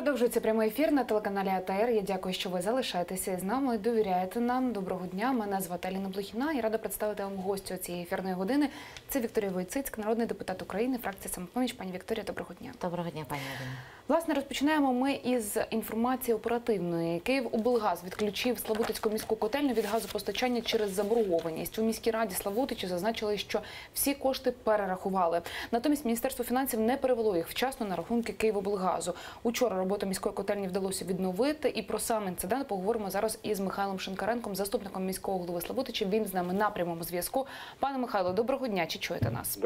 Продовжується прямий ефір на телеканалі АТР. Я дякую, що ви залишаєтеся з нами, довіряєте нам. Доброго дня, мене звати Аліна Блохіна і рада представити вам гостю цієї ефірної години. Це Вікторія Войціцька, народний депутат України, фракція «Самопоміч». Пані Вікторія, доброго дня. Доброго дня, пані Аліна. Власне, розпочинаємо ми із інформації оперативної. Київоблгаз відключив Славутицьку міську котельню від газопостачання через заборгованість. У міській раді Славутичі зазначили, що всі кошти перерахували. Натомість Міністерство фінансів не перевело їх вчасно на рахунки Київоблгазу. Учора роботу міської котельні вдалося відновити. І про сам інцидент поговоримо зараз із Михайлом Шинкаренком, заступником міського голови Славутичі. Він з нами на прямому зв'язку. Пане Михайло, доброго дня. Чи чуєте нас?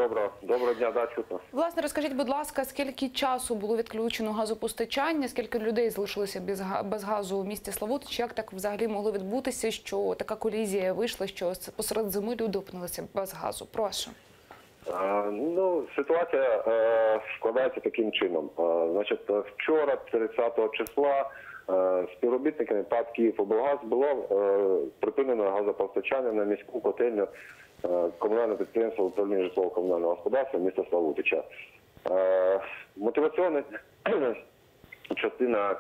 Доброго дня, да, чутно. Власне, розкажіть, будь ласка, скільки часу було відключено газопостачання, скільки людей залишилося без газу у місті Славутич? Як так взагалі могло відбутися, що така колізія вийшла, що посеред зими люди опинилися без газу? Прошу. Ситуація складається таким чином. Значить, вчора, 30 числа, співробітниками ПАТ «Київоблгаз» було припинено газопостачання на міську котельню комунального підприємства управління житлово-комунального господарства міста Славутича. Мотиваційна частина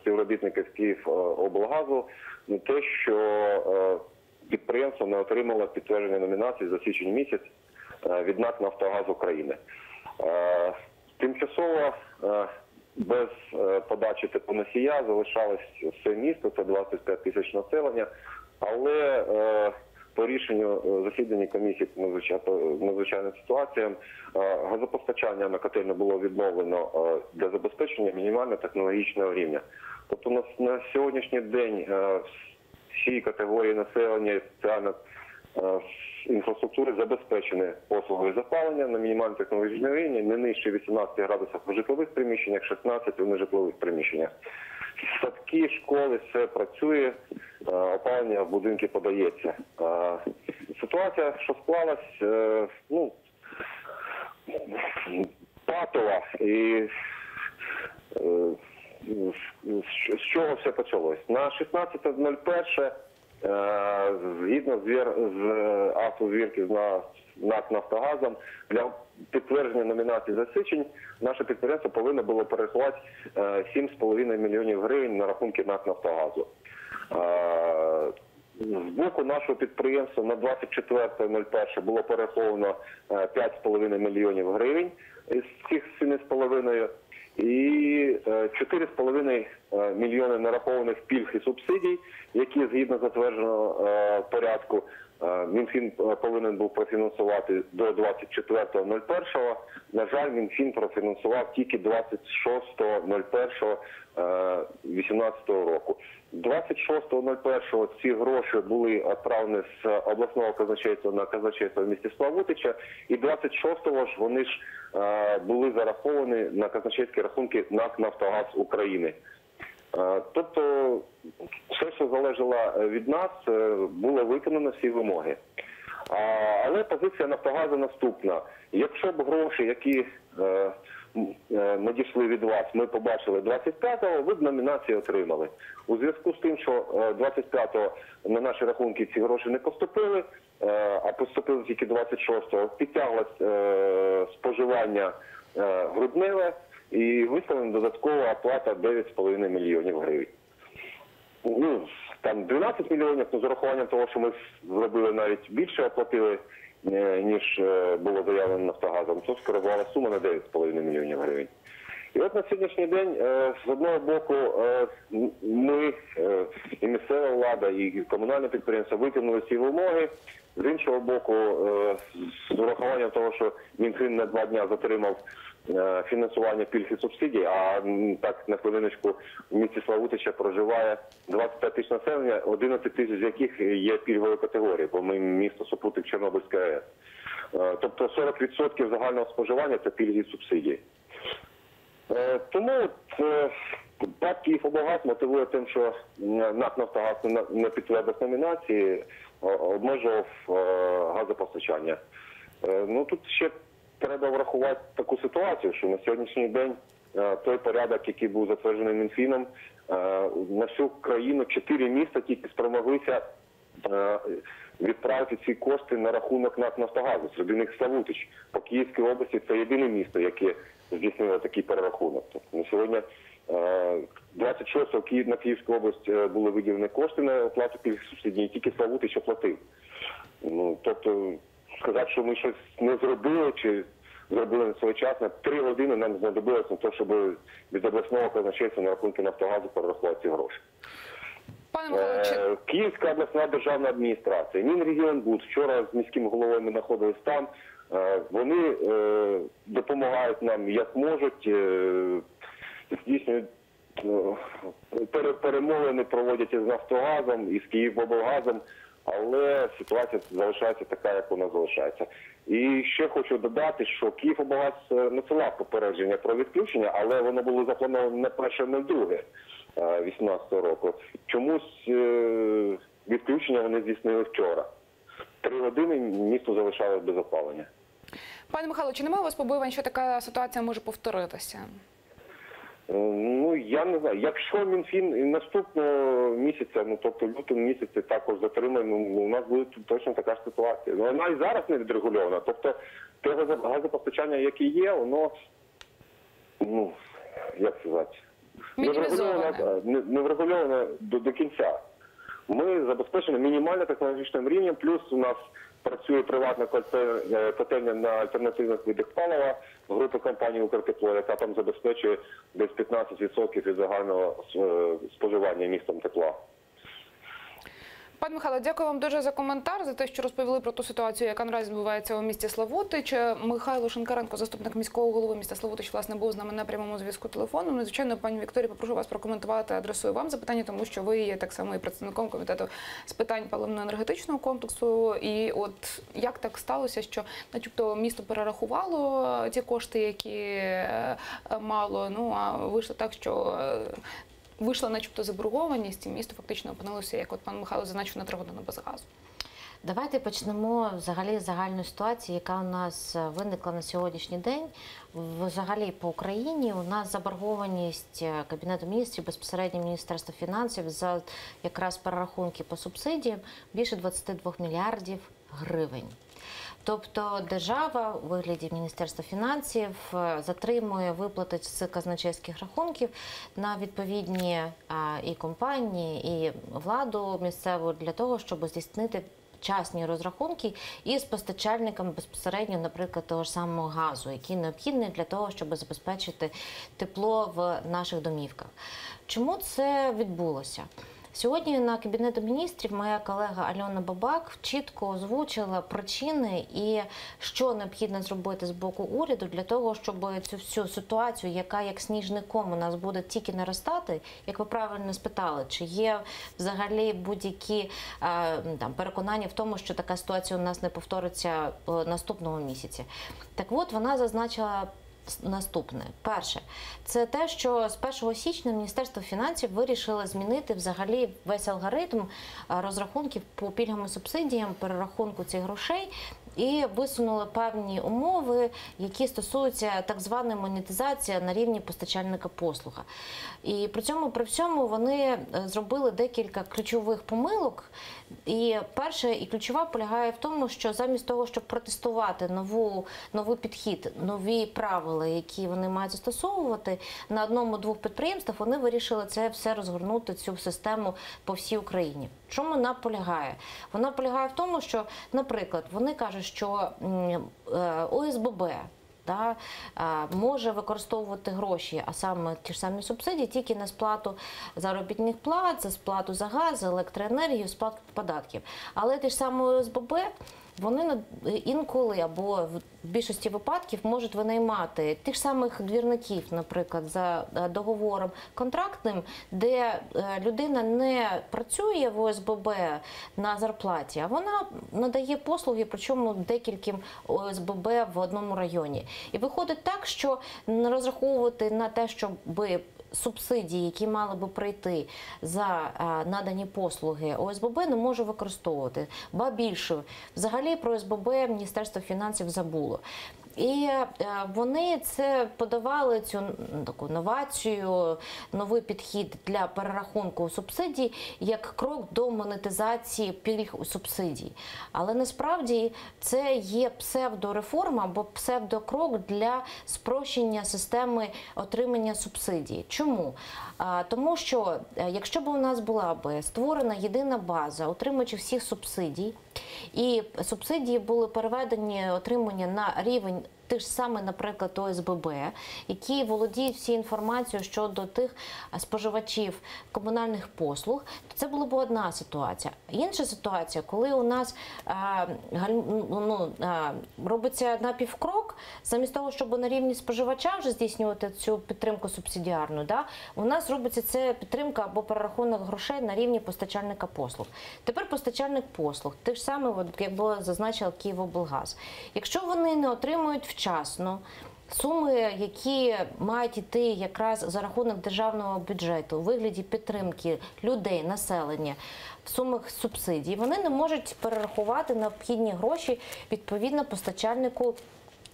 співробітників «Київоблгазу» не те, що підприємство не отримало підтвердження номінації за січень місяць від НАК «Нафтогаз України». Тимчасово без подачі теплоносія залишалось все місто, це 25 тисяч населення, але по рішенню засідання комісії по надзвичайним ситуаціям газопостачання на котельню було відновлено для забезпечення мінімально-технологічного рівня. Тобто на сьогоднішній день всі категорії населення соціально інфраструктури забезпечені послугою запалення на мінімальному технологічному рівні, не нижче 18 градусів у житлових приміщеннях, 16 у нежитлових приміщеннях. Садки, школи, все працює, опалення в будинки подається. Ситуація, що склалась, патова, і з чого все почалось? На 16.01 згідно з акту звірки з НАК «Нафтогазом», для підтвердження номінації за січень наше підприємство повинно було перерахувати 7,5 мільйонів гривень на рахунки НАК «Нафтогазу». З боку нашого підприємства на 24.01 було перераховано 5,5 мільйонів гривень із цих 7,5 і 4,5 мільйони нарахованих пільг і субсидій, які згідно затвердженого порядку Мінфін повинен був профінансувати до 24.01. На жаль, Мінфін профінансував тільки 26.01.2018 року. 26.01 ці гроші були відправлені з обласного казначейства на казначейство в місті Славутича, і 26-го ж вони ж були зараховані на казначейські рахунки НАК «Нафтогаз України». Тобто все, що залежало від нас, було виконано всі вимоги. Але позиція «Нафтогазу» наступна. Якщо б гроші, які надійшли від вас, ми побачили 25-го, ви б номінацію отримали. У зв'язку з тим, що 25-го на наші рахунки ці гроші не поступили, а поступили тільки 26-го, підтяглось споживання грудневе і виставлена додаткова оплата 9,5 мільйонів гривень. Там 12 мільйонів, з урахуванням того, що ми зробили навіть більше, оплатили, ніж було заявлено «Нафтогазом», то скоригувала сума на 9,5 мільйонів гривень. І от на сьогоднішній день, з одного боку, ми, і місцева влада, і комунальне підприємство виконали ці вимоги. З іншого боку, з урахуванням того, що Мінфін на 2 дні затримав фінансування пільг і субсидій, а так, на хвилиночку, в місті Славутича проживає 25 тисяч населення, 11 тисяч з яких є пільгової категорії, бо ми місто супутник Чорнобильської АЕС. Тобто 40% загального споживання – це пільги і субсидії. Тому ПАТ «Київоблгаз» мотивує тим, що НАК «Нафтогаз» не підтвердив номінації, обмежував газопостачання. Тут ще треба врахувати таку ситуацію, що на сьогоднішній день той порядок, який був затверджений Мінфіном, на всю країну 4 міста тільки спромоглися відправити ці кошти на рахунок НАК «Нафтогазу», серед них Славутич. По Київській області це єдине місто, яке здійснило такий перерахунок. Тобто на сьогодні 26-го на Київську область були виділені кошти на оплату пільг субсидій, і тільки Славутич оплатив. Ну, тобто, сказати, що ми щось не зробили, чи зробили не своєчасно, 3 години нам знадобилося на те, щоб від обласного казначейства на рахунки Нафтогазу перерахувати ці гроші. Пане Михайло, Київська обласна державна адміністрація, Мінрегіонбуд, вчора з міським головою ми знаходились там, вони допомагають нам як можуть, здійснюють перемовини, проводять із Нафтогазом, із Київоблгазом, але ситуація залишається така, як вона залишається. І ще хочу додати, що Київоблгаз надсилав попередження про відключення, але воно було заплановано на 1.02 2018 року. Чомусь відключення вони здійснили вчора. 3 години місто залишалось без опалення. Пане Михайло, чи немає у вас побоювань, що така ситуація може повторитися? Ну, я не знаю. Якщо Мінфін і наступного місяця, ну, тобто в лютому місяці також затримає, ну, у нас буде точно така ж ситуація. Ну, вона і зараз не відрегульована. Тобто, те газопостачання, яке є, воно, ну, як сказати, не врегульоване до кінця. Ми забезпечені мінімально технологічним рівнем, плюс у нас працює приватна котельня на альтернативних видах палива групи компанії «Укртепло», яка там забезпечує десь 15% від загального споживання містом тепла. Пане Михайло, дякую вам дуже за коментар, за те, що розповіли про ту ситуацію, яка наразі відбувається у місті Славутич. Михайло Шинкаренко, заступник міського голови міста Славутич, власне, був з нами на прямому зв'язку телефоном. Ну, звичайно, пані Вікторія, попрошу вас прокоментувати, адресую вам запитання, тому що ви є так само і представником комітету з питань паливно-енергетичного комплексу. І от як так сталося, що начебто місто перерахувало ті кошти, які мало, ну а вийшло так, що вийшла начебто заборгованість, і місто фактично опинилося, як от пан Михайло зазначив, на 3 години без газу. Давайте почнемо взагалі з загальної ситуації, яка у нас виникла на сьогоднішній день. Взагалі по Україні у нас заборгованість Кабінету міністрів, безпосередньо Міністерства фінансів за якраз перерахунки по субсидіям більше 22 мільярдів гривень. Тобто держава у вигляді Міністерства фінансів затримує виплати з казначейських рахунків на відповідні і компанії, і владу місцеву для того, щоб здійснити вчасні розрахунки із постачальниками безпосередньо, наприклад, того ж самого газу, який необхідний для того, щоб забезпечити тепло в наших домівках. Чому це відбулося? Сьогодні на Кабінету міністрів моя колега Альона Бабак чітко озвучила причини і що необхідно зробити з боку уряду для того, щоб цю всю ситуацію, яка як сніжний ком у нас буде тільки наростати, як ви правильно спитали, чи є взагалі будь-які переконання в тому, що така ситуація у нас не повториться наступного місяці. Так от, вона зазначила наступне. Перше, це те, що з 1 січня Міністерство фінансів вирішило змінити взагалі весь алгоритм розрахунків по пільгам і субсидіям, перерахунку цих грошей, і висунули певні умови, які стосуються так званої монетизації на рівні постачальника послуга. І при всьому вони зробили декілька ключових помилок. І перше, і ключова полягає в тому, що замість того, щоб протестувати новий підхід, нові правила, які вони мають застосовувати, на 1-2 підприємствах вони вирішили це все розгорнути, цю систему по всій Україні. В чому вона полягає? Вона полягає в тому, що, наприклад, вони кажуть, що ОСББ може використовувати гроші, а саме ті ж самі субсидії, тільки на сплату заробітних плат, за сплату за газ, за електроенергію, сплату податків. Але ті ж самі ОСББ, вони інколи або в більшості випадків можуть винаймати тих самих двірників, наприклад, за договором контрактним, де людина не працює в ОСББ на зарплаті, а вона надає послуги, причому декільким ОСББ в одному районі. І виходить так, що розраховувати на те, щоб субсидії, які мали би прийти за надані послуги, ОСББ не може використовувати. Ба більше, взагалі про ОСББ Міністерство фінансів забуло. І вони це подавали, цю таку новацію, новий підхід для перерахунку субсидій як крок до монетизації пільг у субсидій. Але насправді це є псевдореформа або псевдокрок для спрощення системи отримання субсидій. Чому? Тому що якщо б у нас була б створена єдина база отримувачів всіх субсидій, і субсидії були переведені, отримання на рівень тих ж саме, наприклад, ОСББ, які володіють всією інформацією щодо тих споживачів комунальних послуг, то це була б одна ситуація. Інша ситуація, коли у нас робиться напівкрок, замість того, щоб на рівні споживача вже здійснювати цю підтримку субсидіарну, у нас робиться це підтримка або перерахунок грошей на рівні постачальника послуг. Тепер постачальник послуг, те ж саме, як було зазначено Київоблгаз. Якщо вони не отримують вчасно суми, які мають йти якраз за рахунок державного бюджету у вигляді підтримки людей, населення, в сумах субсидій, вони не можуть перерахувати необхідні гроші відповідно постачальнику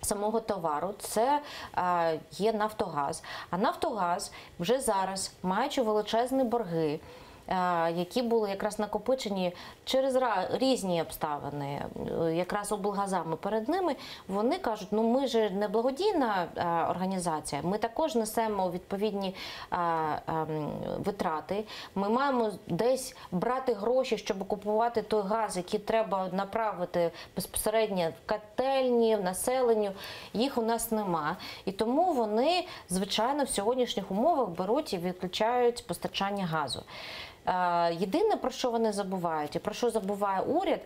самого товару. Це є Нафтогаз. А Нафтогаз вже зараз, маючи величезні борги, які були якраз накопичені через різні обставини, якраз облгазами перед ними, вони кажуть, ну ми ж не благодійна організація, ми також несемо відповідні витрати, ми маємо десь брати гроші, щоб купувати той газ, який треба направити безпосередньо в котельні, в населенню, їх у нас нема. І тому вони, звичайно, в сьогоднішніх умовах беруть і відключають постачання газу. Єдине, про що вони забувають, і про що забуває уряд,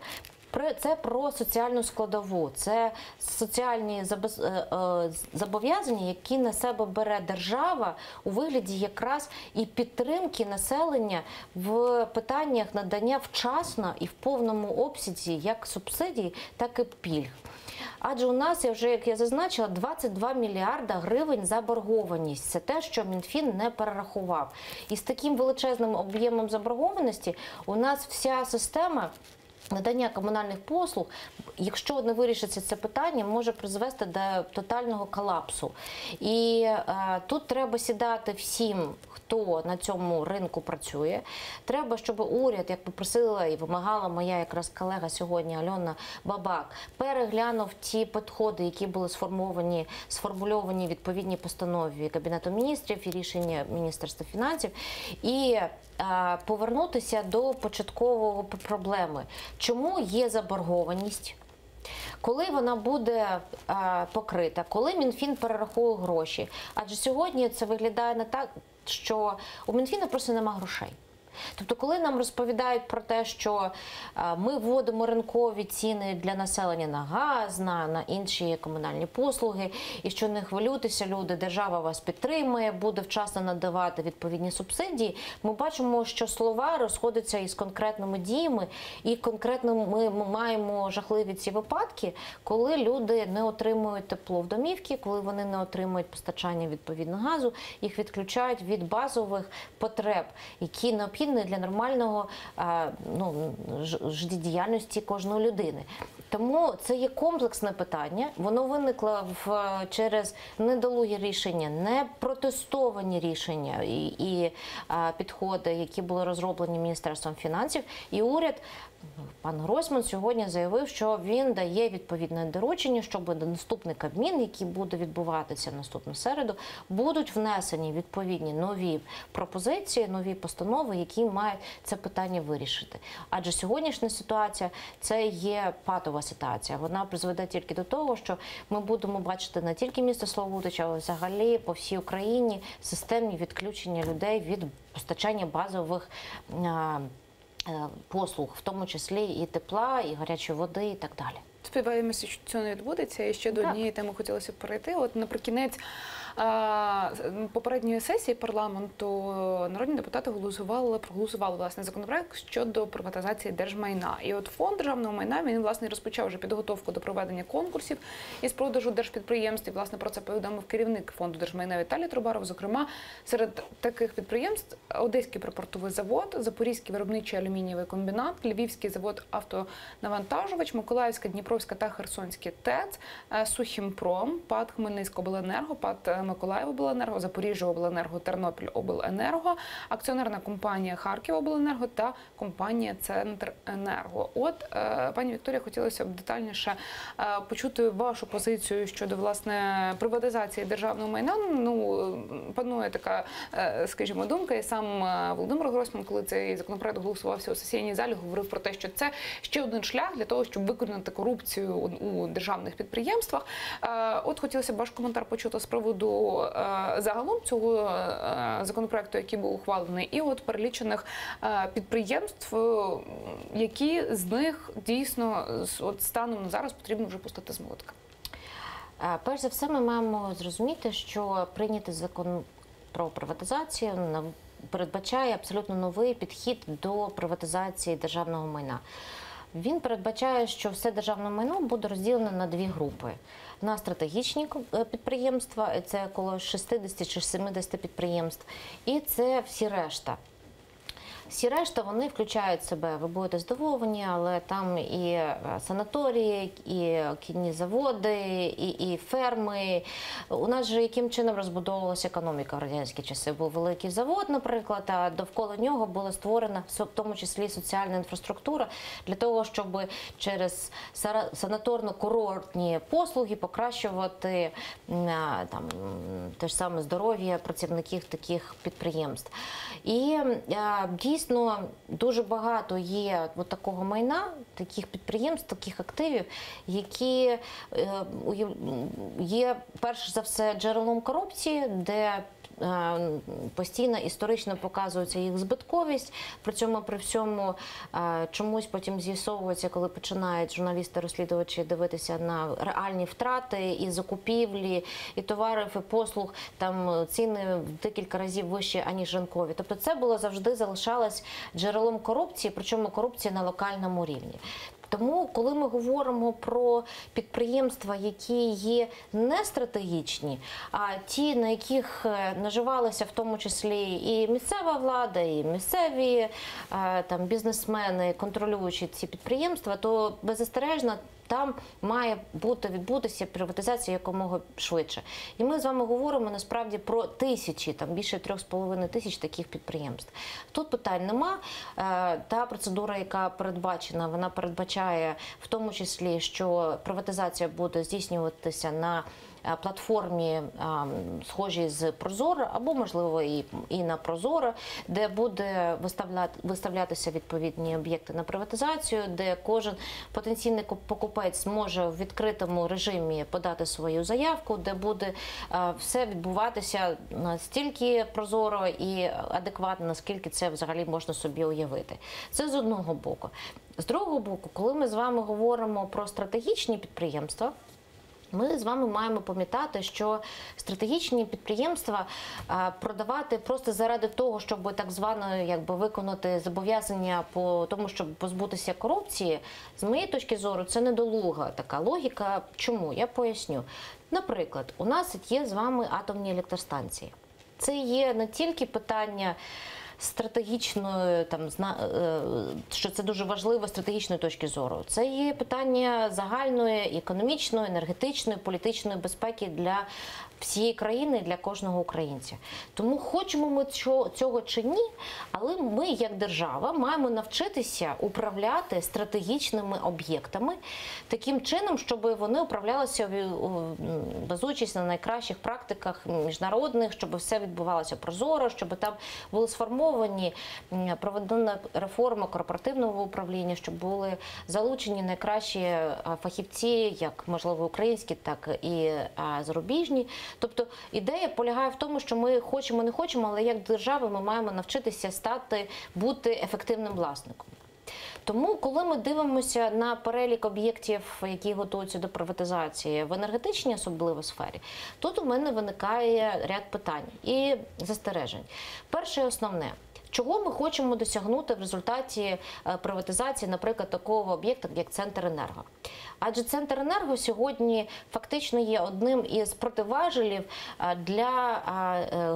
це про соціальну складову, це соціальні зобов'язання, які на себе бере держава у вигляді якраз і підтримки населення в питаннях надання вчасно і в повному обсязі як субсидій, так і пільг. Адже у нас, як я зазначила, 22 мільярда гривень заборгованість. Це те, що Мінфін не перерахував. І з таким величезним об'ємом заборгованості у нас вся система надання комунальних послуг, якщо не вирішиться це питання, може призвести до тотального колапсу. І тут треба сідати всім, хто на цьому ринку працює. Треба, щоб уряд, як попросила і вимагала моя якраз колега сьогодні Альона Бабак, переглянув ті підходи, які були сформульовані в відповідній постанові Кабінету міністрів і рішення Міністерства фінансів, і повернутися до початкової проблеми. Чому є заборгованість? Коли вона буде покрита? Коли Мінфін перерахує гроші? Адже сьогодні це виглядає не так, що у Мінфіна просто нема грошей. Тобто, коли нам розповідають про те, що ми вводимо ринкові ціни для населення на газ, на інші комунальні послуги, і що не хвилюйтеся, люди, держава вас підтримує, буде вчасно надавати відповідні субсидії, ми бачимо, що слова розходяться із конкретними діями, і конкретно ми маємо жахливі ці випадки, коли люди не отримують тепло в домівки, коли вони не отримують постачання відповідно газу, їх відключають від базових потреб, які необхідні для нормального життєдіяльності кожної людини. Тому це є комплексне питання, воно виникло через недолугі рішення, не протестовані рішення і підходи, які були розроблені Міністерством фінансів. І уряд, пан Гройсман сьогодні заявив, що він дає відповідне доручення, щоб до наступний Кабмін, який буде відбуватися наступну середу, будуть внесені відповідні нові пропозиції, нові постанови, які мають це питання вирішити. Адже сьогоднішня ситуація – це є патова ситуація. Вона призведе тільки до того, що ми будемо бачити не тільки місто Славутич, а взагалі по всій Україні системні відключення людей від постачання базових послуг, в тому числі і тепла, і гарячої води, і так далі. Сподіваємося, що це не відбудеться. І ще до однієї теми хотілося б перейти. От наприкінець попередньої сесії парламенту народні депутати проголосували власне законопроект щодо приватизації держмайна. І от фонд державного майна, він власне розпочав вже підготовку до проведення конкурсів із продажу держпідприємств. І, власне, про це повідомив керівник фонду держмайна Віталій Трубаров. Зокрема, серед таких підприємств Одеський припортовий завод, Запорізький виробничий алюмінієвий комбінат, Львівський завод автонавантажувач, Миколаївська, Дніпровська та Херсонський ТЕЦ, Сухімпром, ПАТ Хмельницькобленерго, ПАТ Миколаївобленерго, Запоріжжяобленерго, Тернопільобленерго, акціонерна компанія Харківобленерго та компанія Центренерго. От, пані Вікторія, хотілося б детальніше почути вашу позицію щодо, власне, приватизації державного майна. Ну, панує така, скажімо, думка, і сам Володимир Гройсман, коли цей законопроект голосувався у сесійній залі, говорив про те, що це ще один шлях для того, щоб викорінити корупцію у державних підприємствах. От хотілося б ваш коментар почути з приводу загалом цього законопроекту, який був ухвалений, і от перелічених підприємств, які з них дійсно от станом на зараз потрібно вже пустити з молотка. Перш за все, ми маємо зрозуміти, що прийнятий закон про приватизацію передбачає абсолютно новий підхід до приватизації державного майна. Він передбачає, що все державне майно буде розділено на дві групи. На стратегічні підприємства, це коло 60 чи 70 підприємств, і це всі решта. Всі решта, вони включають в себе, ви будете здивовані, але там і санаторії, і кінні заводи, і ферми. У нас же яким чином розбудовувалася економіка в радянські часи? Був великий завод, наприклад, а довкола нього була створена, в тому числі, соціальна інфраструктура для того, щоб через санаторно-курортні послуги покращувати там, те ж саме здоров'я працівників таких підприємств. І дійсно дуже багато є от такого майна, таких підприємств, таких активів, які є, перш за все, джерелом корупції, де постійно історично показується їх збитковість, при цьому при всьому чомусь потім з'ясовується, коли починають журналісти-розслідувачі дивитися на реальні втрати і закупівлі, і товарів, і послуг, там ціни в декілька разів вищі, аніж ринкові. Тобто це було завжди залишалось джерелом корупції, причому корупції на локальному рівні. Тому, коли ми говоримо про підприємства, які є не стратегічні, а ті, на яких наживалися в тому числі і місцева влада, і місцеві там, бізнесмени, контролюючи ці підприємства, то беззастережно там має відбутися приватизація якомога швидше. І ми з вами говоримо насправді про тисячі, там більше 3,5 тисяч таких підприємств. Тут питань нема. Та процедура, яка передбачена, вона передбачає в тому числі, що приватизація буде здійснюватися на платформі, схожій з Прозоро, або, можливо, і на Прозоро, де буде виставлятися відповідні об'єкти на приватизацію, де кожен потенційний покупець зможе в відкритому режимі подати свою заявку, де буде все відбуватися настільки прозоро і адекватно, наскільки це взагалі можна собі уявити. Це з одного боку. З другого боку, коли ми з вами говоримо про стратегічні підприємства, ми з вами маємо пам'ятати, що стратегічні підприємства продавати просто заради того, щоб так звано виконати зобов'язання по тому, щоб позбутися корупції, з моєї точки зору, це недолуга така логіка. Чому? Я поясню. Наприклад, у нас є з вами атомні електростанції. Це є не тільки питання стратегічної, що це дуже важливо з стратегічної точки зору. Це є питання загальної економічної, енергетичної, політичної безпеки для всієї країни, для кожного українця. Тому хочемо ми цього чи ні, але ми, як держава, маємо навчитися управляти стратегічними об'єктами таким чином, щоб вони управлялися, базуючись на найкращих практиках міжнародних, щоб все відбувалося прозоро, щоб там були сформовані, проведена реформа корпоративного управління, щоб були залучені найкращі фахівці, як, можливо, українські, так і зарубіжні. Тобто ідея полягає в тому, що ми хочемо, не хочемо, але як держава ми маємо навчитися бути ефективним власником. Тому, коли ми дивимося на перелік об'єктів, які готуються до приватизації в енергетичній особливо сфері, тут у мене виникає ряд питань і застережень. Перше і основне. Чого ми хочемо досягнути в результаті приватизації, наприклад, такого об'єкта, як Центренерго? Адже Центренерго сьогодні фактично є одним із противажелів для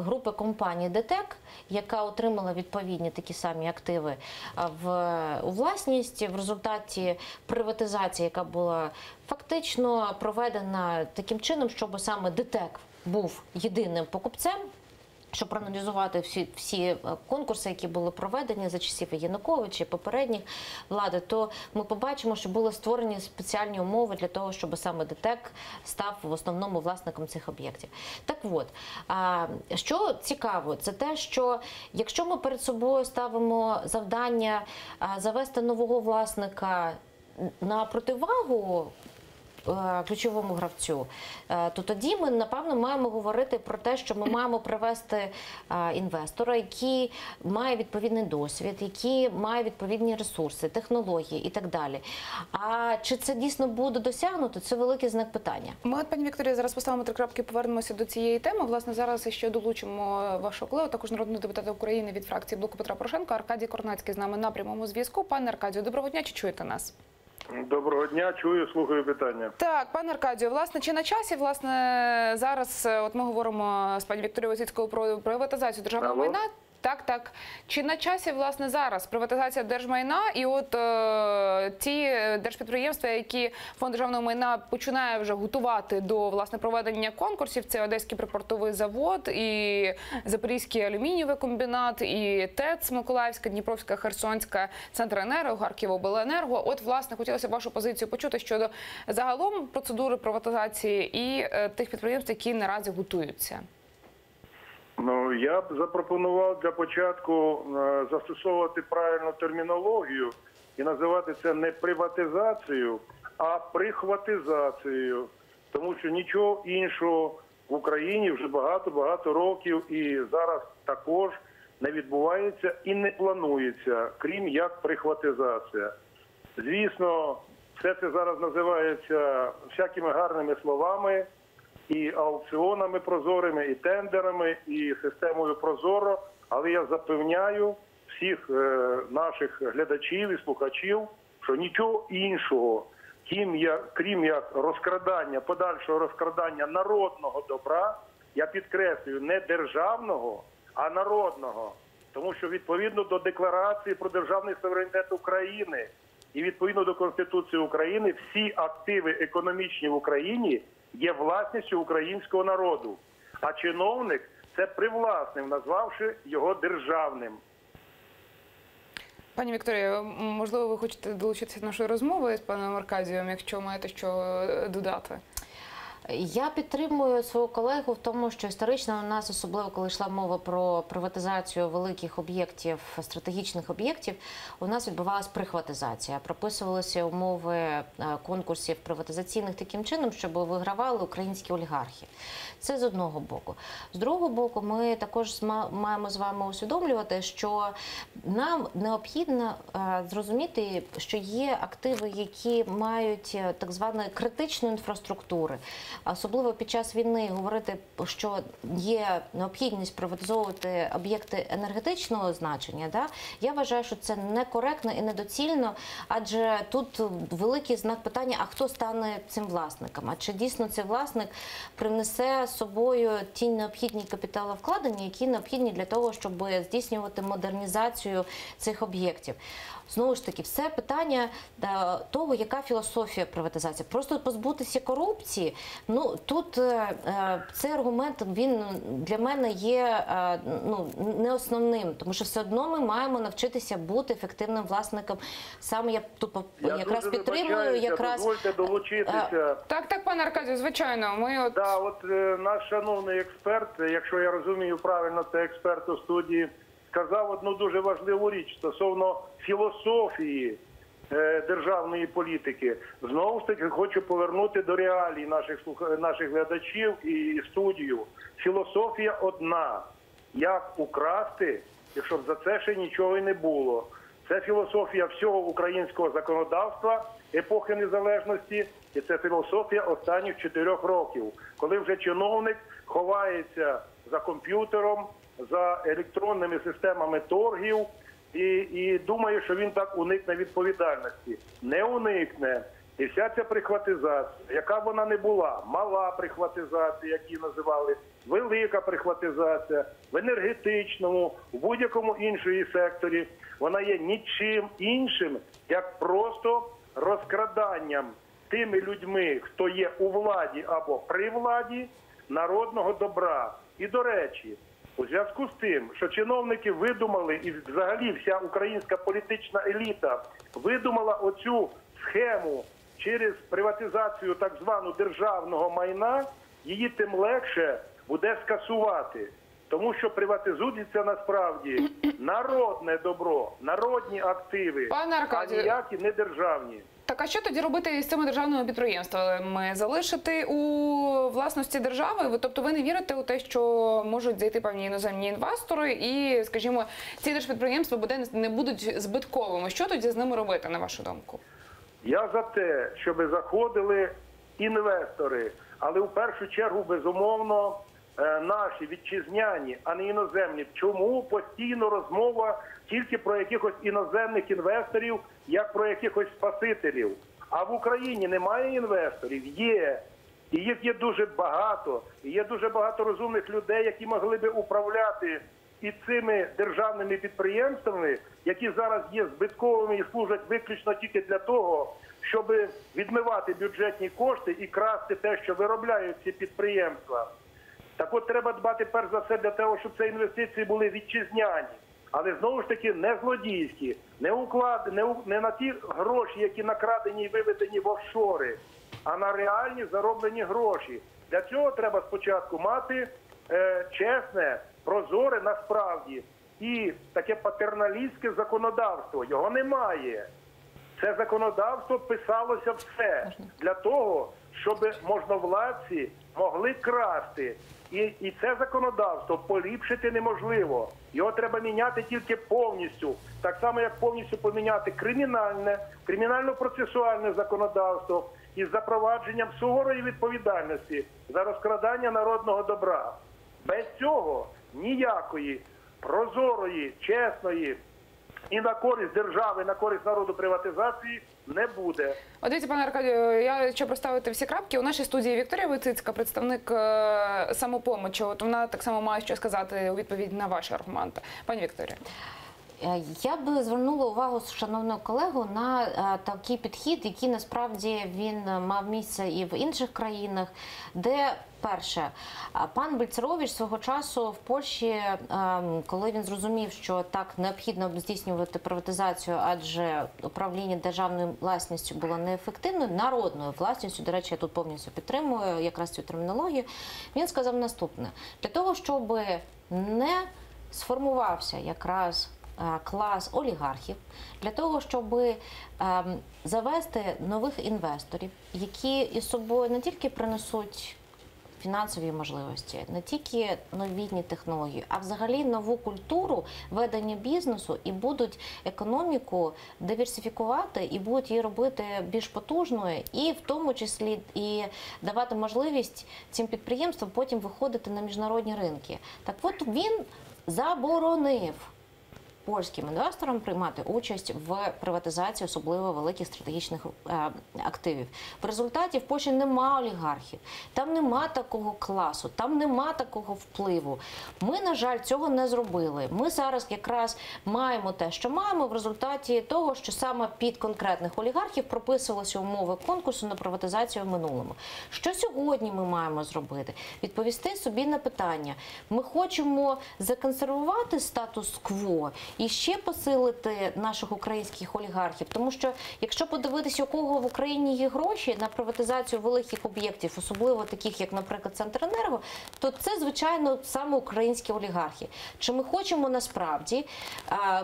групи компаній ДТЕК, яка отримала відповідні такі самі активи у власність в результаті приватизації, яка була фактично проведена таким чином, щоб саме ДТЕК був єдиним покупцем. Щоб проаналізувати всі конкурси, які були проведені за часів Януковича і попередніх влади, то ми побачимо, що були створені спеціальні умови для того, щоб саме ДТЕК став в основному власником цих об'єктів. Так от, що цікаво, це те, що якщо ми перед собою ставимо завдання завести нового власника на противагу ключовому гравцю, то тоді ми, напевно, маємо говорити про те, що ми маємо привести інвестора, який має відповідний досвід, який має відповідні ресурси, технології і так далі. А чи це дійсно буде досягнуто, це великий знак питання. Ми, от, пані Вікторія, зараз поставимо 3 крапки, повернемося до цієї теми. Власне, зараз ще долучимо вашого колегу, також народного депутата України від фракції Блоку Петра Порошенка, Аркадій Корнацький з нами на прямому зв'язку. Пане Аркадію, доброго дня, чи чуєте нас? Доброго дня, чую, слухаю питання. Так, пане Аркадію, власне, чи на часі, власне, зараз, от ми говоримо з пані Вікторією Войціцькою про приватизацію державного майна. Так. Чи на часі, власне, зараз приватизація держмайна і от ті держпідприємства, які Фонд державного майна починає вже готувати до, власне, проведення конкурсів, це Одеський припортовий завод, і Запорізький алюмінієвий комбінат, і ТЕЦ Миколаївська, Дніпровська, Херсонська, Центренерго, Харківобленерго. От, власне, хотілося б вашу позицію почути щодо загалом процедури приватизації і тих підприємств, які наразі готуються. Ну, я б запропонував для початку застосовувати правильну термінологію і називати це не приватизацією, а прихватизацією. Тому що нічого іншого в Україні вже багато років і зараз також не відбувається і не планується, крім як прихватизація. Звісно, все це зараз називається всякими гарними словами, і аукціонами прозорими, і тендерами, і системою Прозоро. Але я запевняю всіх наших глядачів і слухачів, що нічого іншого, крім як розкрадання, подальшого розкрадання народного добра, я підкреслюю, не державного, а народного. Тому що відповідно до Декларації про державний суверенітет України і відповідно до Конституції України всі активи економічні в Україні є власністю українського народу. А чиновник це привласнив, назвавши його державним. Пані Вікторія, можливо, ви хочете долучитися до нашої розмови з паном Аркадієм, якщо маєте що додати? Я підтримую свого колегу в тому, що історично у нас, особливо коли йшла мова про приватизацію великих об'єктів, стратегічних об'єктів, у нас відбувалася прихватизація. Прописувалися умови конкурсів приватизаційних таким чином, щоб вигравали українські олігархи. Це з одного боку. З другого боку, ми також маємо з вами усвідомлювати, що нам необхідно зрозуміти, що є активи, які мають так звану критичну інфраструктуру. Особливо під час війни говорити, що є необхідність приватизовувати об'єкти енергетичного значення, да? Я вважаю, що це некоректно і недоцільно, адже тут великий знак питання, а хто стане цим власником? А чи дійсно цей власник принесе з собою ті необхідні капіталовкладення, які необхідні для того, щоб здійснювати модернізацію цих об'єктів? Знову ж таки, все питання того, яка філософія приватизації. Просто позбутися корупції, ну, тут цей аргумент, він для мене є не основним, тому що все одно ми маємо навчитися бути ефективним власником. Саме я тут якраз підтримую, дозвольте долучитися. Так, пане Аркадію, звичайно. От наш шановний експерт, якщо я розумію правильно, це експерт у студії, сказав одну дуже важливу річ стосовно філософії державної політики. Знову ж таки, хочу повернути до реалій наших глядачів і студію. Філософія одна. Як украсти, якщо б за це ще нічого і не було. Це філософія всього українського законодавства епохи незалежності, і це філософія останніх 4 років, коли вже чиновник ховається за комп'ютером, за електронними системами торгів і думає, що він так уникне відповідальності. Не уникне. І вся ця прихватизація, яка б вона не була, мала прихватизація, як її називали, велика прихватизація, в енергетичному, в будь-якому іншому секторі, вона є нічим іншим, як просто розкраданням тими людьми, хто є у владі або при владі, народного добра. І, до речі, у зв'язку з тим, що чиновники видумали, і взагалі вся українська політична еліта видумала оцю схему через приватизацію так звану державного майна, її тим легше буде скасувати. Тому що приватизується насправді народне добро, народні активи, Пане а Аркадію, ніякі не державні. так а що тоді робити з цими державними підприємствами? Залишити у власності держави? Тобто ви не вірите у те, що можуть зайти певні іноземні інвестори і, скажімо, ці держпідприємства не будуть збитковими. Що тоді з ними робити, на вашу думку? Я за те, щоб заходили інвестори, але в першу чергу, безумовно, наші вітчизняні, а не іноземні. Чому постійно розмова тільки про якихось іноземних інвесторів, як про якихось спасителів? А в Україні немає інвесторів? Є. І їх є дуже багато. І є дуже багато розумних людей, які могли би управляти і цими державними підприємствами, які зараз є збитковими і служать виключно тільки для того, щоб відмивати бюджетні кошти і красти те, що виробляють ці підприємства. Так от треба дбати перш за все для того, щоб ці інвестиції були вітчизняні, але знову ж таки не злодійські, не на ті гроші, які накрадені і виведені в офшори, а на реальні зароблені гроші. Для цього треба спочатку мати чесне, прозоре насправді і таке патерналістське законодавство. Його немає. Це законодавство писалося все для того, щоб можновладці могли красти. І це законодавство поліпшити неможливо. Його треба міняти тільки повністю. Так само, як повністю поміняти кримінально-процесуальне законодавство із запровадженням суворої відповідальності за розкрадання народного добра. Без цього ніякої прозорої, чесної і на користь держави, на користь народу приватизації не буде. От дивіться, пане Аркадію, я хочу проставити всі крапки. У нашій студії Вікторія Войціцька, представник «Самопомочі». От вона так само має що сказати у відповідь на ваші аргументи. Пані Вікторія. Я би звернула увагу шановного колегу на такий підхід, який насправді він мав місце і в інших країнах, де, перше, пан Бальцерович свого часу в Польщі, коли він зрозумів, що так необхідно здійснювати приватизацію, адже управління державною власністю було неефективною, народною власністю, до речі, я тут повністю підтримую якраз цю термінологію, він сказав наступне. Для того, щоб не сформувався якраз клас олігархів, для того, щоб завести нових інвесторів, які із собою не тільки принесуть фінансові можливості, не тільки новітні технології, а взагалі нову культуру ведення бізнесу і будуть економіку диверсифікувати і будуть її робити більш потужною і в тому числі і давати можливість цим підприємствам потім виходити на міжнародні ринки. Так от він заборонив польським інвесторам приймати участь в приватизації особливо великих стратегічних активів. В результаті в Польщі нема олігархів, там нема такого класу, там нема такого впливу. Ми, на жаль, цього не зробили. Ми зараз якраз маємо те, що маємо в результаті того, що саме під конкретних олігархів прописувалися умови конкурсу на приватизацію в минулому. Що сьогодні ми маємо зробити? Відповісти собі на питання. Ми хочемо законсервувати статус-кво і ще посилити наших українських олігархів. Тому що, якщо подивитися, у кого в Україні є гроші на приватизацію великих об'єктів, особливо таких, як, наприклад, Центренерго, то це, звичайно, саме українські олігархи. Чи ми хочемо насправді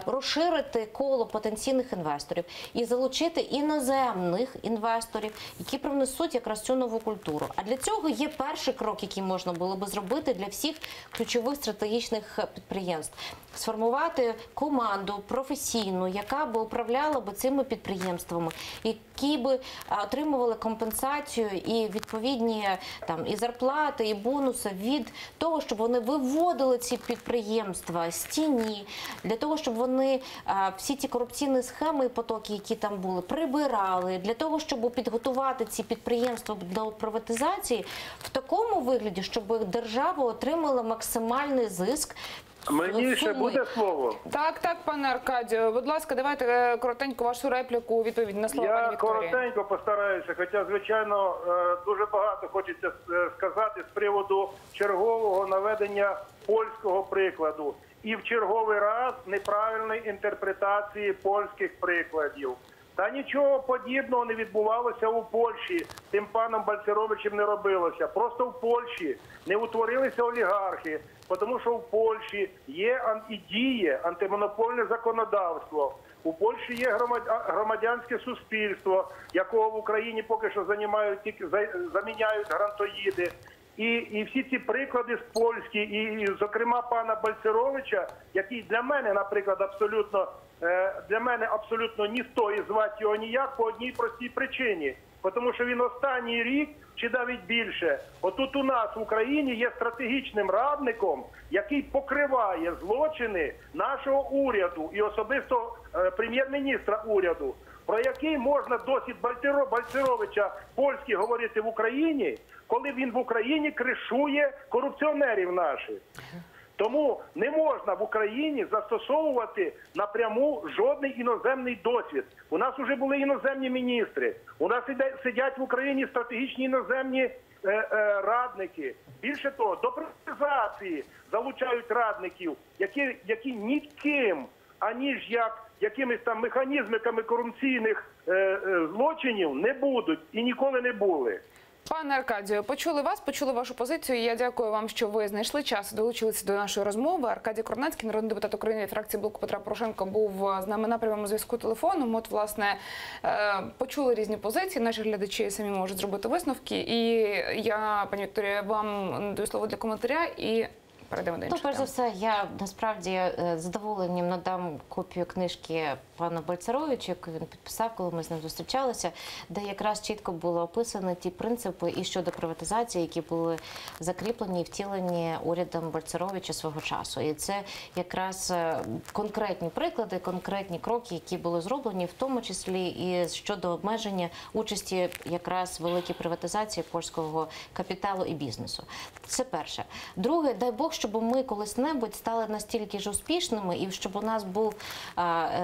розширити коло потенційних інвесторів і залучити іноземних інвесторів, які привнесуть якраз цю нову культуру? А для цього є перший крок, який можна було би зробити для всіх ключових стратегічних підприємств. Сформувати команду професійну, яка би управляла би цими підприємствами, які би отримували компенсацію і відповідні там і зарплати, і бонуси від того, щоб вони виводили ці підприємства з тіні, для того, щоб вони всі ті корупційні схеми і потоки, які там були, прибирали, для того, щоб підготувати ці підприємства до приватизації в такому вигляді, щоб держава отримала максимальний зиск. Мені ще буде слово. Так, пане Аркадію, будь ласка, давайте коротенько вашу репліку у відповідь на слова пані Я Вікторії. коротенько постараюся, хоча, звичайно, дуже багато хочеться сказати з приводу чергового наведення польського прикладу. І в черговий раз неправильної інтерпретації польських прикладів. Та нічого подібного не відбувалося у Польщі, тим паном Бальцеровичем не робилося. Просто в Польщі не утворилися олігархи, тому що в Польщі є і діє антимонопольне законодавство. У Польщі є громадянське суспільство, якого в Україні поки що заміняють грантоїди. І всі ці приклади з Польщі, і зокрема пана Бальцеровича, який для мене, наприклад, абсолютно ніхто, і звати його ніяк по одній простій причині. Тому що він останній рік, чи навіть більше, отут у нас в Україні є стратегічним радником, який покриває злочини нашого уряду і особисто прем'єр-міністра уряду, про який можна досить Бальцеровича польський говорити в Україні, коли він в Україні кришує корупціонерів наших. Тому не можна в Україні застосовувати напряму жодний іноземний досвід. У нас вже були іноземні міністри, у нас сидять в Україні стратегічні іноземні радники. Більше того, до приватизації залучають радників, які ніким, аніж якимись там механізмиками корупційних злочинів не будуть і ніколи не були. Пане Аркадію, почули вас, почули вашу позицію. Я дякую вам, що ви знайшли час і долучилися до нашої розмови. Аркадій Корнацький, народний депутат України від фракції Блоку Петра Порошенка, був з нами на прямому зв'язку телефоном. От, власне, почули різні позиції, наші глядачі самі можуть зробити висновки. І я, пані Вікторія, вам даю слово для коментаря і перейдемо до інших Перш за тем. все, я насправді з задоволенням надам копію книжки пана Бальцеровича, яку він підписав, коли ми з ним зустрічалися, де якраз чітко було описані ті принципи і щодо приватизації, які були закріплені і втілені урядом Бальцеровича свого часу. І це якраз конкретні приклади, конкретні кроки, які були зроблені, в тому числі і щодо обмеження участі якраз великій приватизації польського капіталу і бізнесу. Це перше. Друге, дай Бог, щоб ми колись-небудь стали настільки ж успішними, і щоб у нас був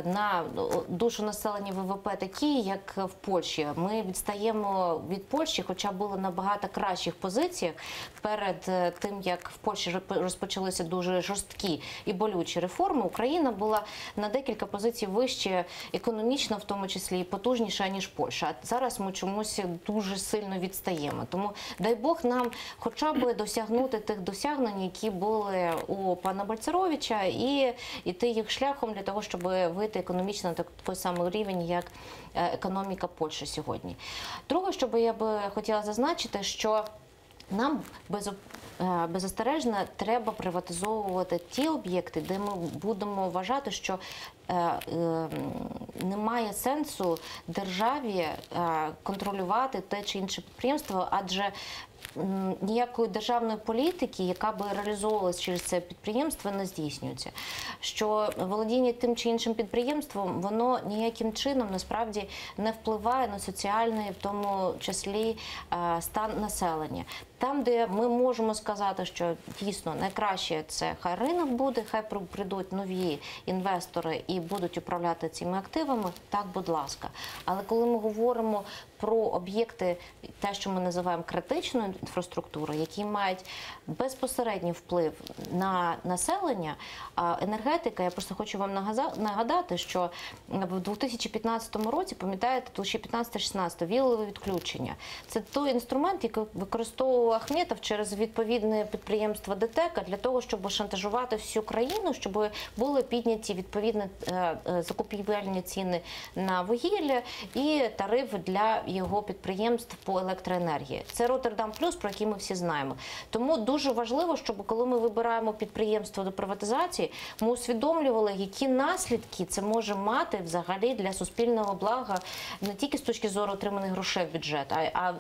на душу населення ВВП такий, як в Польщі. Ми відстаємо від Польщі, хоча були на багато кращих позиціях перед тим, як в Польщі розпочалися дуже жорсткі і болючі реформи. Україна була на декілька позицій вище економічно, в тому числі і потужніша, ніж Польща. А зараз ми чомусь дуже сильно відстаємо. Тому дай Бог нам хоча б досягнути тих досягнень, які були у пана Бальцеровича, і йти їх шляхом для того, щоб вийти економічно на такий самий рівень, як економіка Польщі сьогодні. Друге, що би я би хотіла зазначити, що нам беззастережно треба приватизовувати ті об'єкти, де ми будемо вважати, що немає сенсу державі контролювати те чи інше підприємство, адже ніякої державної політики, яка би реалізовувалась через це підприємство, не здійснюється. Що володіння тим чи іншим підприємством, воно ніяким чином насправді не впливає на соціальний, в тому числі, стан населення. Там, де ми можемо сказати, що дійсно найкраще це хай ринок буде, хай прийдуть нові інвестори і будуть управляти цими активами, так, будь ласка. Але коли ми говоримо про об'єкти, те, що ми називаємо критичною інфраструктурою, які мають безпосередній вплив на населення, енергетика, я просто хочу вам нагадати, що в 2015 році, пам'ятаєте, то ще 15-16, віялове відключення. Це той інструмент, який використовував Ахметов через відповідне підприємство ДТЕКа для того, щоб шантажувати всю країну, щоб були підняті відповідні закупівельні ціни на вугілля і тариф для його підприємств по електроенергії. Це Роттердам Плюс, про який ми всі знаємо. Тому дуже важливо, щоб коли ми вибираємо підприємство до приватизації, ми усвідомлювали, які наслідки це може мати взагалі для суспільного блага не тільки з точки зору отриманих грошей в бюджет, а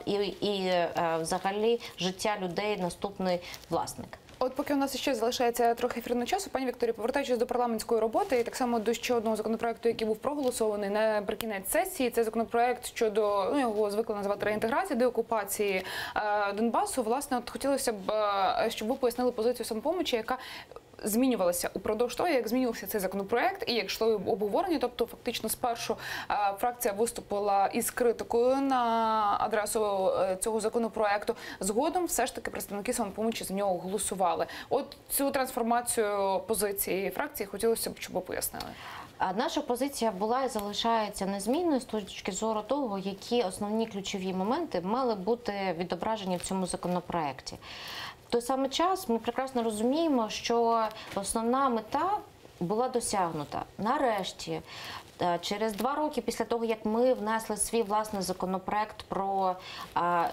взагалі життя людей, наступний власник. От поки у нас ще залишається трохи ефірного часу, пані Вікторія, повертаючись до парламентської роботи, і так само до ще одного законопроекту, який був проголосований наприкінець сесії, це законопроект щодо, його звикли називати реінтеграції, деокупації Донбасу. Власне, от хотілося б, щоб ви пояснили позицію самопомочі, яка змінювалася упродовж того, як змінився цей законопроект і як йшло обговорення. Тобто, фактично, спершу фракція виступила із критикою на адресу цього законопроекту. Згодом все ж таки представники самопомочі за нього голосували. От цю трансформацію позиції фракції хотілося б, щоб ви пояснили. Наша позиція була і залишається незмінною з точки зору того, які основні ключові моменти мали бути відображені в цьому законопроекті. В той самий час ми прекрасно розуміємо, що основна мета була досягнута. Нарешті, через 2 роки після того, як ми внесли свій власний законопроект про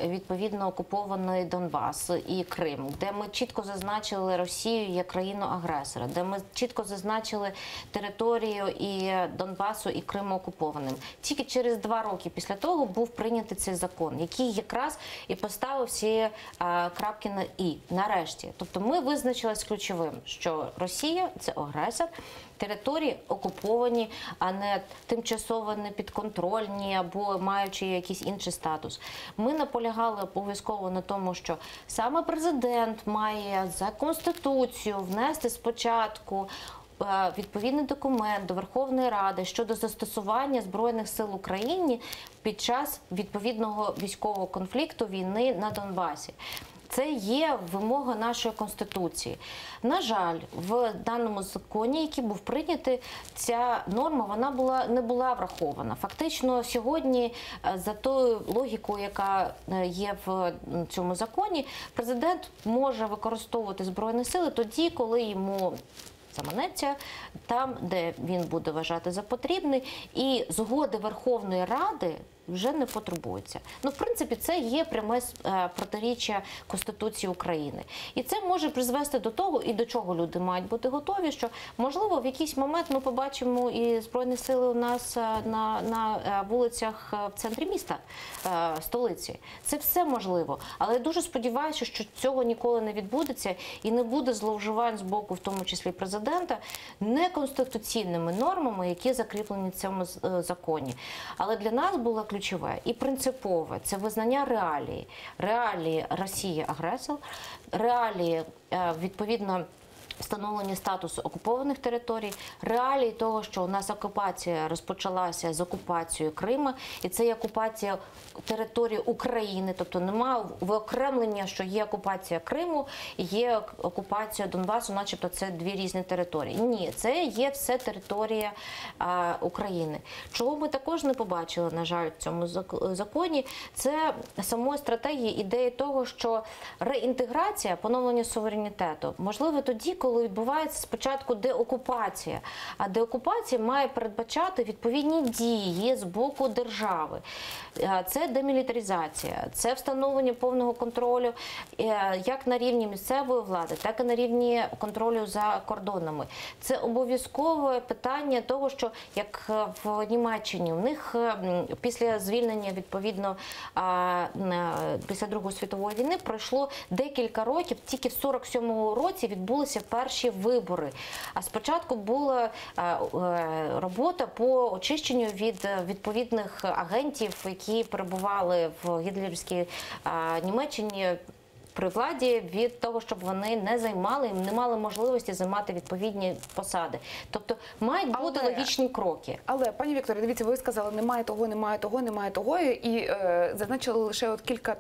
відповідно окупований Донбас і Крим, де ми чітко зазначили Росію як країну-агресора, де ми чітко зазначили територію і Донбасу і Криму окупованим. Тільки через 2 роки після того був прийнятий цей закон, який якраз і поставив всі крапки на «і» нарешті. Тобто ми визначились ключовим, що Росія – це агресор, території окуповані, а не тимчасово непідконтрольні або маючи якийсь інший статус. Ми наполягали обов'язково на тому, що саме президент має за Конституцією внести спочатку відповідний документ до Верховної Ради щодо застосування Збройних сил України під час відповідного військового конфлікту, війни на Донбасі. Це є вимога нашої Конституції. На жаль, в даному законі, який був прийнятий, ця норма не була врахована. Фактично, сьогодні, за тою логікою, яка є в цьому законі, президент може використовувати Збройні сили тоді, коли йому заманеться, там, де він буде вважати за потрібне, і згоди Верховної Ради вже не потребується. В принципі, це є пряме протиріччя Конституції України. І це може призвести до того, і до чого люди мають бути готові, що, можливо, в якийсь момент ми побачимо і Збройні сили у нас на вулицях в центрі міста, столиці. Це все можливо. Але я дуже сподіваюся, що цього ніколи не відбудеться і не буде зловживань з боку, в тому числі президента, неконституційними нормами, які закріплені в цьому законі. Але для нас було ключове і принципове – це визнання реалії. Реалії Росії – агресор, реалії, відповідно, встановлення статусу окупованих територій, реалії того, що у нас окупація розпочалася з окупацією Криму, і це є окупація території України, тобто немає виокремлення, що є окупація Криму, є окупація Донбасу, начебто це 2 різні території. Ні, це є все територія України. Чого ми також не побачили, на жаль, в цьому законі, це самої стратегії, ідеї того, що реінтеграція, поновлення суверенітету можливо тоді, коли відбувається спочатку деокупація. А деокупація має передбачати відповідні дії з боку держави. Це демілітаризація, це встановлення повного контролю як на рівні місцевої влади, так і на рівні контролю за кордонами. Це обов'язкове питання того, що як в Німеччині, у них після звільнення, відповідно, після Другої світової війни пройшло декілька років, тільки в 47-му році відбулися перші вибори. А спочатку була робота по очищенню від відповідних агентів, які перебували в гітлерівській Німеччині при владі, від того, щоб вони не мали можливості займати відповідні посади. Тобто мають бути логічні кроки. Але, пані Вікторія, дивіться, ви сказали, немає того, немає того, немає того, і зазначили лише от кілька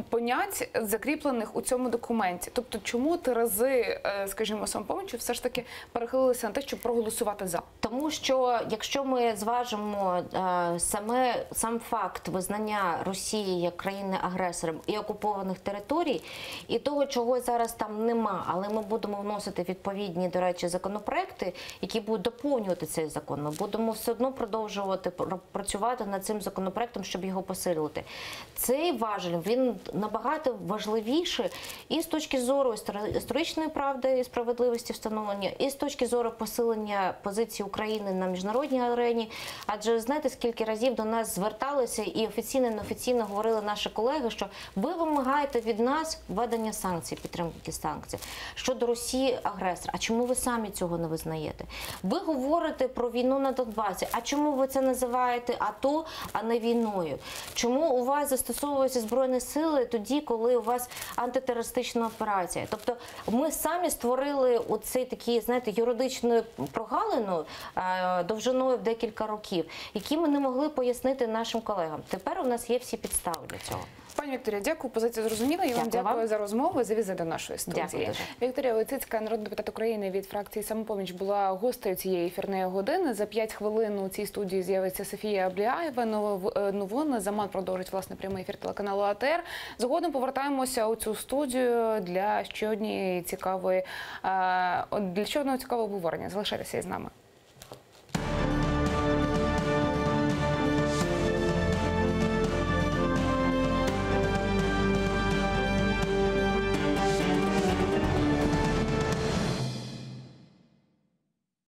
понять, закріплених у цьому документі. Тобто, чому терези, скажімо, самопомочі все ж таки перехилилися на те, щоб проголосувати за? Тому що, якщо ми зважимо сам факт визнання Росії як країни-агресором і окупованої окупованих територій і того, чого зараз там нема, але ми будемо вносити відповідні, до речі, законопроекти, які будуть доповнювати цей закон. Ми будемо все одно продовжувати працювати над цим законопроектом, щоб його посилювати. Цей важель, він набагато важливіший і з точки зору історичної правди і справедливості встановлення, і з точки зору посилення позиції України на міжнародній арені. Адже знаєте, скільки разів до нас зверталися і офіційно і неофіційно говорили наші колеги, що ви вимагаєте від нас введення санкцій, підтримки санкцій щодо Росії агресора. А чому ви самі цього не визнаєте? Ви говорите про війну на Донбасі. А чому ви це називаєте АТО, а не війною? Чому у вас застосовуються збройні сили тоді, коли у вас антитерористична операція? Тобто ми самі створили оцей такий, знаєте, юридичну прогалину довжиною в декілька років, які ми не могли пояснити нашим колегам. Тепер у нас є всі підстави для цього. Пані Вікторія, дякую, позиція зрозуміла. Я вам дякую за розмову, за візит до нашої студії. Дякую дуже. Вікторія Войціцька, народний депутат України від фракції «Самопоміч», була гостею цієї ефірної години. За 5 хвилин у цій студії з'явиться Софія Абліаєва. Новини. Заман продовжить, власне, прямий ефір телеканалу АТР. Згодом повертаємося у цю студію для ще одного цікавого обговорення. Залишайтеся із нами.